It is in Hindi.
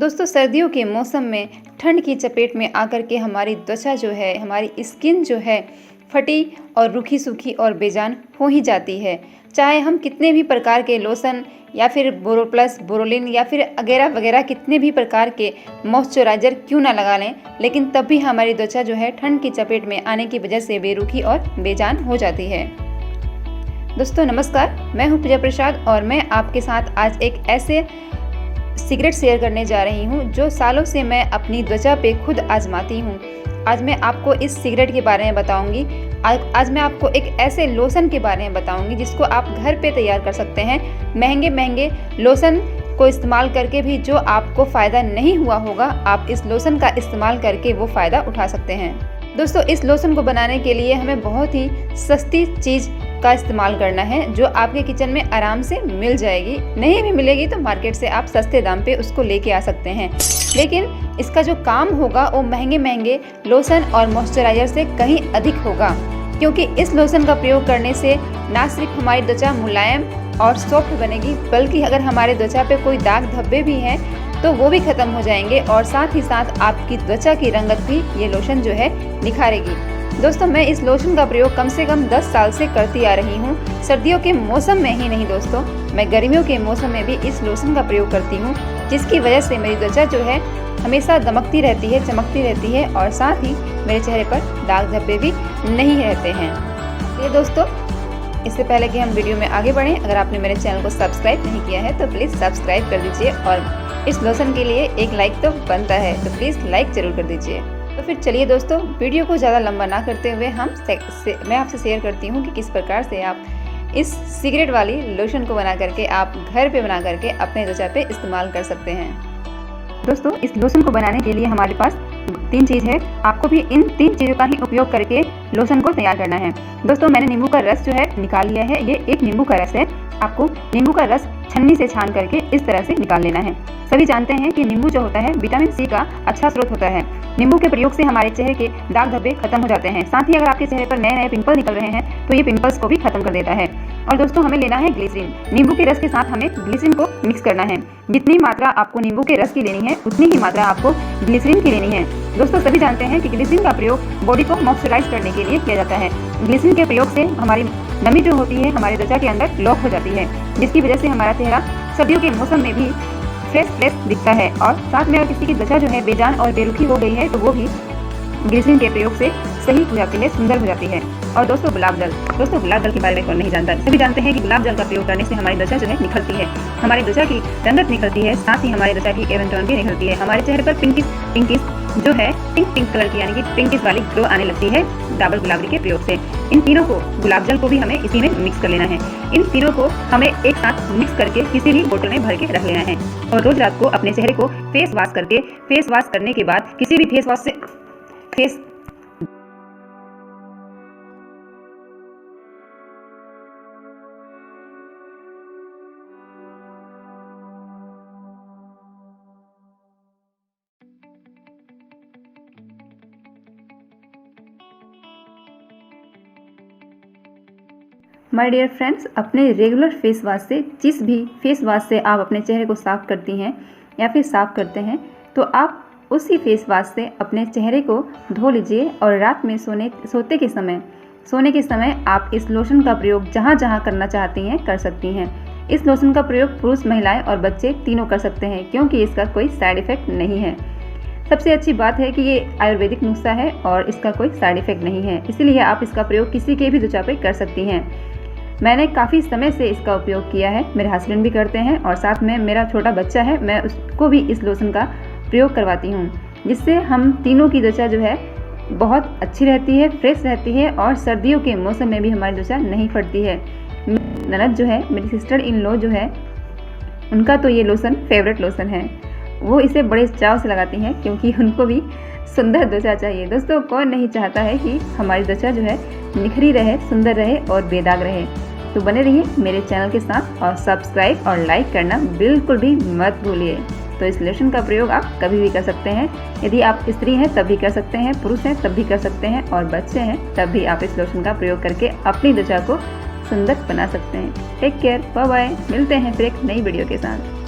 दोस्तों सर्दियों के मौसम में ठंड की चपेट में आकर के हमारी त्वचा जो है, हमारी स्किन जो है फटी और रूखी सूखी और बेजान हो ही जाती है। चाहे हम कितने भी प्रकार के लोशन या फिर बोरोप्लस, बोरोलिन या फिर वगैरह वगैरह कितने भी प्रकार के मॉइस्चराइज़र क्यों ना लगा लें, लेकिन तब भी हमारी त्वचा जो है ठंड की चपेट में आने की वजह से बेरुखी और बेजान हो जाती है। दोस्तों नमस्कार, मैं हूँ पूजा प्रसाद और मैं आपके साथ आज एक ऐसे सीक्रेट शेयर करने जा रही हूँ जो सालों से मैं अपनी त्वचा पे खुद आजमाती हूँ। आज मैं आपको इस सीक्रेट के बारे में बताऊंगी। आज मैं आपको एक ऐसे लोशन के बारे में बताऊंगी जिसको आप घर पे तैयार कर सकते हैं। महंगे महंगे लोशन को इस्तेमाल करके भी जो आपको फ़ायदा नहीं हुआ होगा, आप इस लोशन का इस्तेमाल करके वो फ़ायदा उठा सकते हैं। दोस्तों इस लोशन को बनाने के लिए हमें बहुत ही सस्ती चीज़ का इस्तेमाल करना है जो आपके किचन में आराम से मिल जाएगी। नहीं भी मिलेगी तो मार्केट से आप सस्ते दाम पे उसको लेके आ सकते हैं, लेकिन इसका जो काम होगा वो महंगे महंगे लोशन और मॉइस्चराइज़र से कहीं अधिक होगा, क्योंकि इस लोशन का प्रयोग करने से ना सिर्फ हमारी त्वचा मुलायम और सॉफ्ट बनेगी, बल्कि अगर हमारे त्वचा पे कोई दाग धब्बे भी हैं तो वो भी खत्म हो जाएंगे और साथ ही साथ आपकी त्वचा की रंगत भी ये लोशन जो है निखारेगी। दोस्तों मैं इस लोशन का प्रयोग कम से कम 10 साल से करती आ रही हूँ। सर्दियों के मौसम में ही नहीं दोस्तों, मैं गर्मियों के मौसम में भी इस लोशन का प्रयोग करती हूँ, जिसकी वजह से मेरी त्वचा जो है हमेशा दमकती रहती है, चमकती रहती है और साथ ही मेरे चेहरे पर दाग धब्बे भी नहीं रहते हैं। ये दोस्तों इससे पहले कि हम वीडियो में आगे बढ़ें, अगर आपने मेरे चैनल को सब्सक्राइब नहीं किया है तो प्लीज़ सब्सक्राइब कर दीजिए और इस लोशन के लिए एक लाइक तो बनता है, तो प्लीज़ लाइक ज़रूर कर दीजिए। तो फिर चलिए दोस्तों वीडियो को ज़्यादा लंबा ना करते हुए मैं आपसे शेयर करती हूँ कि किस प्रकार से आप इस सीक्रेट वाली लोशन को बना करके आप घर पे बना करके अपने त्वचा पे इस्तेमाल कर सकते हैं। दोस्तों इस लोशन को बनाने के लिए हमारे पास 3 चीज़ है। आपको भी इन 3 चीज़ों का ही उपयोग करके लोशन को तैयार करना है। दोस्तों मैंने नींबू का रस जो है निकाल लिया है। ये एक नींबू का रस है। आपको नींबू का रस छन्नी से छान करके इस तरह से निकाल लेना है। सभी जानते हैं कि नींबू जो होता है विटामिन सी का अच्छा स्रोत होता है। नींबू के प्रयोग से हमारे चेहरे के दाग धब्बे खत्म हो जाते हैं। साथ ही अगर आपके चेहरे पर नए नए पिंपल निकल रहे हैं तो ये पिंपल्स को भी खत्म कर देता है। और दोस्तों हमें लेना है ग्लिसरीन। नींबू के रस के साथ हमें ग्लिसरीन को मिक्स करना है। जितनी मात्रा आपको नींबू के रस की लेनी है उतनी ही मात्रा आपको ग्लिसरीन की लेनी है। दोस्तों सभी जानते हैं कि ग्लिसरीन का प्रयोग बॉडी को मॉइस्चराइज करने के लिए किया जाता है। ग्लिसरीन के प्रयोग से हमारी नमी जो होती है हमारी त्वचा के अंदर लॉक हो जाती है, जिसकी वजह से हमारा चेहरा सर्दियों के मौसम में भी फ्रेश दिखता है। और साथ में अगर किसी की त्वचा जो है बेजान और बेरुखी हो गई है तो वो भी ग्लिसरीन के प्रयोग से सही हो जाती है, सुंदर हो जाती है। और दोस्तों गुलाब जल के बारे में कौन नहीं जानता। सभी जानते हैं कि गुलाब जल का प्रयोग करने से हमारी त्वचा जो है निखरती है, हमारी त्वचा की रंगत निखरती है, साथ ही हमारी त्वचा की एवन टोन भी निखरती है। हमारे चेहरे पर पिंकिश जो है पिंक कलर की यानी कि पिंकिश वाली ग्लो आने लगती है डाबर गुलाबरी के प्रयोग से। इन तीनों को, गुलाब जल को भी हमें इसी में मिक्स कर लेना है। इन तीनों को हमें एक साथ मिक्स करके किसी भी बोतल में भर के रख लेना है और रोज रात को अपने चेहरे को फेस वॉश करने के बाद किसी भी फेस वॉश से माय डियर फ्रेंड्स, अपने रेगुलर फेस वॉश से, जिस भी फेस वॉश से आप अपने चेहरे को साफ़ करती हैं या फिर साफ़ करते हैं, तो आप उसी फेस वॉश से अपने चेहरे को धो लीजिए और रात में सोने के समय आप इस लोशन का प्रयोग जहाँ जहाँ करना चाहती हैं कर सकती हैं। इस लोशन का प्रयोग पुरुष, महिलाएँ और बच्चे तीनों कर सकते हैं, क्योंकि इसका कोई साइड इफ़ेक्ट नहीं है। सबसे अच्छी बात है कि ये आयुर्वेदिक नुस्खा है और इसका कोई साइड इफ़ेक्ट नहीं है, इसीलिए आप इसका प्रयोग किसी के भी त्वचा पे कर सकती हैं। मैंने काफ़ी समय से इसका उपयोग किया है, मेरे हस्बैंड भी करते हैं और साथ में मेरा छोटा बच्चा है, मैं उसको भी इस लोशन का प्रयोग करवाती हूँ, जिससे हम तीनों की त्वचा जो है बहुत अच्छी रहती है, फ्रेश रहती है और सर्दियों के मौसम में भी हमारी त्वचा नहीं फटती है। ननद जो है, मेरी सिस्टर इन लॉ जो है, उनका तो ये लोशन फेवरेट लोशन है। वो इसे बड़े चाव से लगाती हैं क्योंकि उनको भी सुंदर त्वचा चाहिए। दोस्तों कौन नहीं चाहता है कि हमारी त्वचा जो है निखरी रहे, सुंदर रहे और बेदाग रहे। तो बने रहिए मेरे चैनल के साथ और सब्सक्राइब और लाइक करना बिल्कुल भी मत भूलिए। तो इस लोशन का प्रयोग आप कभी भी कर सकते हैं। यदि आप स्त्री हैं तब भी कर सकते हैं, पुरुष हैं तब भी कर सकते हैं और बच्चे हैं तब भी आप इस लोशन का प्रयोग करके अपनी त्वचा को सुंदर बना सकते हैं। Take care, bye bye. मिलते हैं फिर एक नई वीडियो के साथ।